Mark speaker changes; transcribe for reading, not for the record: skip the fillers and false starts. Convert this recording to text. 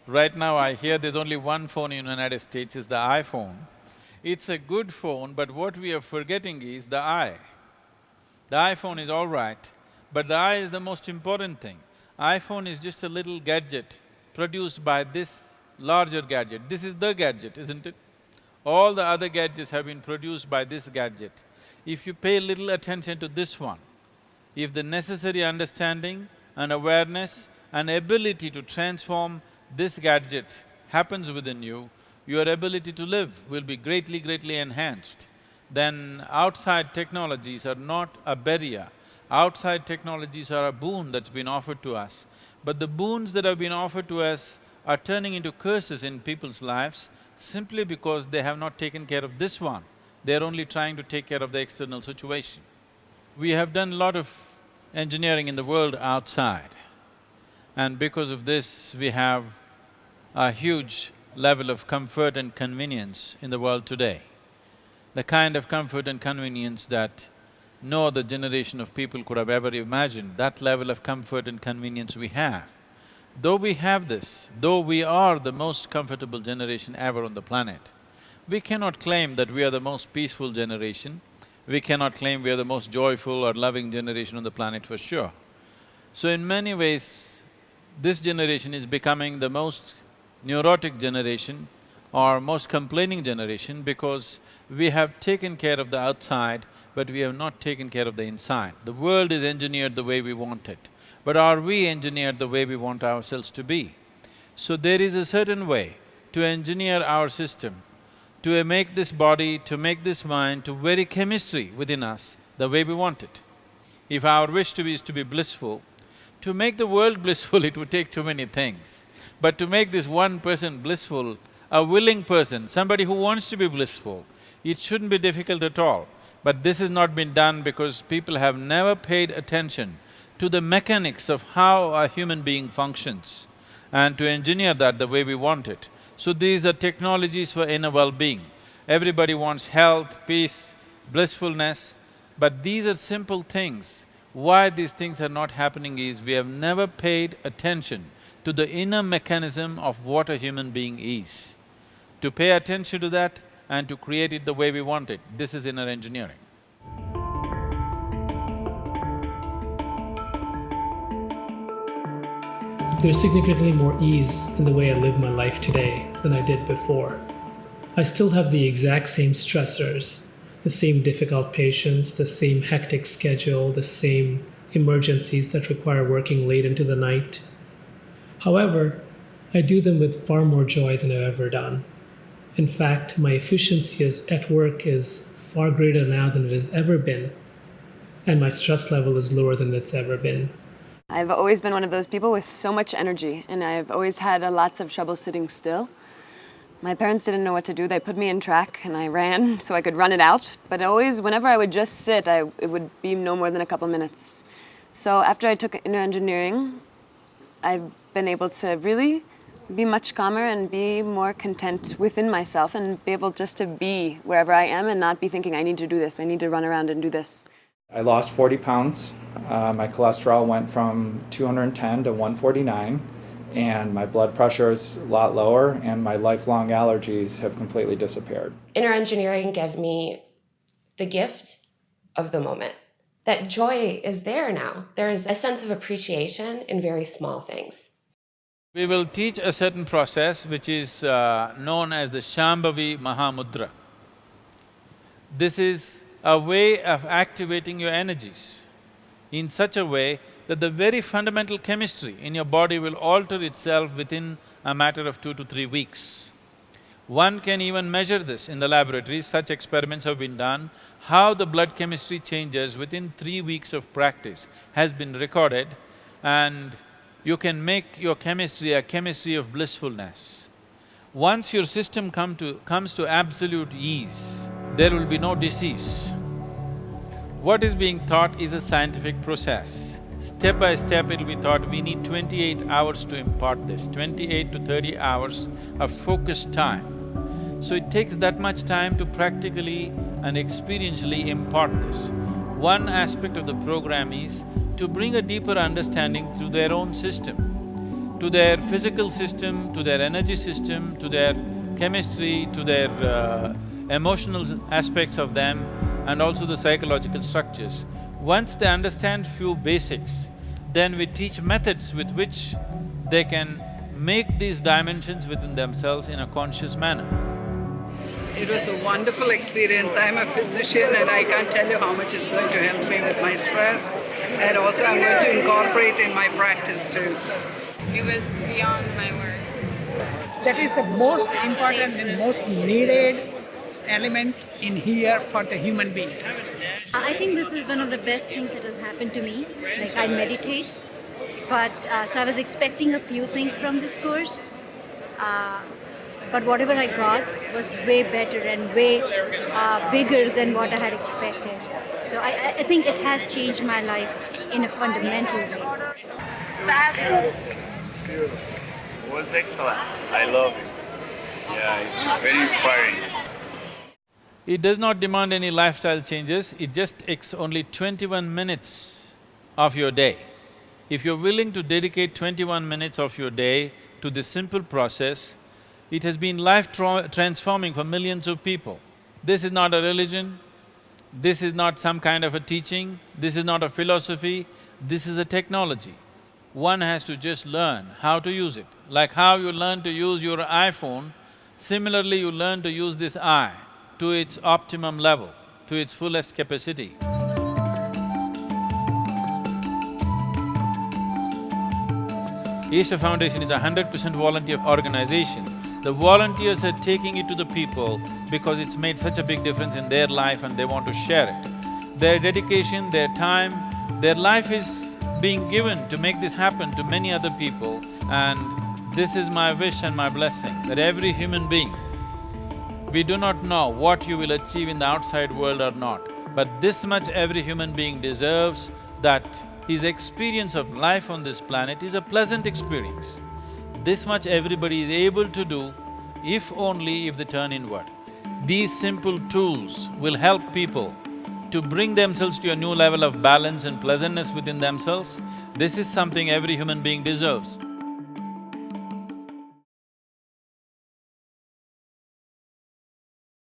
Speaker 1: Right now I hear there's only one phone in the United States, is the iPhone. It's a good phone, but what we are forgetting is the eye. The iPhone is all right, but the eye is the most important thing. iPhone is just a little gadget produced by this larger gadget. This is the gadget, isn't it? All the other gadgets have been produced by this gadget. If you pay little attention to this one, if the necessary understanding and awareness and ability to transform this gadget happens within you, your ability to live will be greatly enhanced. Then outside technologies are not a barrier. Outside technologies are a boon that's been offered to us. But the boons that have been offered to us are turning into curses in people's lives simply because they have not taken care of this one. They're only trying to take care of the external situation. We have done a lot of engineering in the world outside, and because of this, we have a huge level of comfort and convenience in the world today. The kind of comfort and convenience that no other generation of people could have ever imagined, that level of comfort and convenience we have. Though we have this, though we are the most comfortable generation ever on the planet, we cannot claim that we are the most peaceful generation, we cannot claim we are the most joyful or loving generation on the planet for sure. So in many ways, this generation is becoming the most neurotic generation or most complaining generation because we have taken care of the outside, but we have not taken care of the inside. The world is engineered the way we want it, but are we engineered the way we want ourselves to be? So there is a certain way to engineer our system, to make this body, to make this mind, to vary chemistry within us the way we want it. If our wish to be is to be blissful, to make the world blissful it would take too many things. But to make this one person blissful, a willing person, somebody who wants to be blissful, it shouldn't be difficult at all. But this has not been done because people have never paid attention to the mechanics of how a human being functions and to engineer that the way we want it. So these are technologies for inner well-being. Everybody wants health, peace, blissfulness, but these are simple things. Why these things are not happening is we have never paid attention to the inner mechanism of what a human being is. To pay attention to that and to create it the way we want it, this is inner engineering.
Speaker 2: There's significantly more ease in the way I live my life today than I did before. I still have the exact same stressors, the same difficult patients, the same hectic schedule, the same emergencies that require working late into the night. However, I do them with far more joy than I've ever done. In fact, my efficiency at work is far greater now than it has ever been, and my stress level is lower than it's ever been.
Speaker 3: I've always been one of those people with so much energy, and I've always had lots of trouble sitting still. My parents didn't know what to do. They put me in track and I ran so I could run it out, but always, whenever I would just sit, it would be no more than a couple minutes. So after I took inner engineering, I've been able to really be much calmer and be more content within myself and be able just to be wherever I am and not be thinking, I need to do this, I need to run around and do this.
Speaker 4: I lost 40 pounds. My cholesterol went from 210 to 149, and my blood pressure is a lot lower, and my lifelong allergies have completely disappeared.
Speaker 5: Inner engineering gave me the gift of the moment. That joy is there now. There is a sense of appreciation in very small things.
Speaker 1: We will teach a certain process which is known as the Shambhavi Mahamudra. This is a way of activating your energies in such a way that the very fundamental chemistry in your body will alter itself within a matter of 2 to 3 weeks. One can even measure this in the laboratories, such experiments have been done. How the blood chemistry changes within 3 weeks of practice has been recorded, and you can make your chemistry a chemistry of blissfulness. Once your system comes to absolute ease, there will be no disease. What is being taught is a scientific process. Step by step it'll be taught. We need 28 hours to impart this, 28 to 30 hours of focused time. So it takes that much time to practically and experientially impart this. One aspect of the program is to bring a deeper understanding through their own system. to their physical system, to their energy system, to their chemistry, to their emotional aspects of them, and also the psychological structures. Once they understand few basics, then we teach methods with which they can make these dimensions within themselves in a conscious manner.
Speaker 6: It was a wonderful experience. I'm a physician and I can't tell you how much it's going to help me with my stress, and also I'm going to incorporate in my practice too.
Speaker 7: It was beyond my words.
Speaker 8: That is the most important and most needed element in here for the human being.
Speaker 7: I think this is one of the best things that has happened to me. Like, I meditate, but so I was expecting a few things from this course, but whatever I got was way better and way bigger than what I had expected. So I think it has changed my life in a fundamental way.
Speaker 9: Beautiful. It was excellent. I love it. Yeah, it's very inspiring.
Speaker 1: It does not demand any lifestyle changes, it just takes only 21 minutes of your day. If you're willing to dedicate 21 minutes of your day to this simple process, it has been life-transforming for millions of people. This is not a religion, this is not some kind of a teaching, this is not a philosophy, this is a technology. One has to just learn how to use it. Like how you learn to use your iPhone, similarly you learn to use this eye to its optimum level, to its fullest capacity. Isha Foundation is a 100% volunteer organization. The volunteers are taking it to the people because it's made such a big difference in their life and they want to share it. Their dedication, their time, their life is being given to make this happen to many other people, and this is my wish and my blessing, that every human being, we do not know what you will achieve in the outside world or not, but this much every human being deserves, that his experience of life on this planet is a pleasant experience. This much everybody is able to do, if only if they turn inward. These simple tools will help people to bring themselves to a new level of balance and pleasantness within themselves. This is something every human being deserves.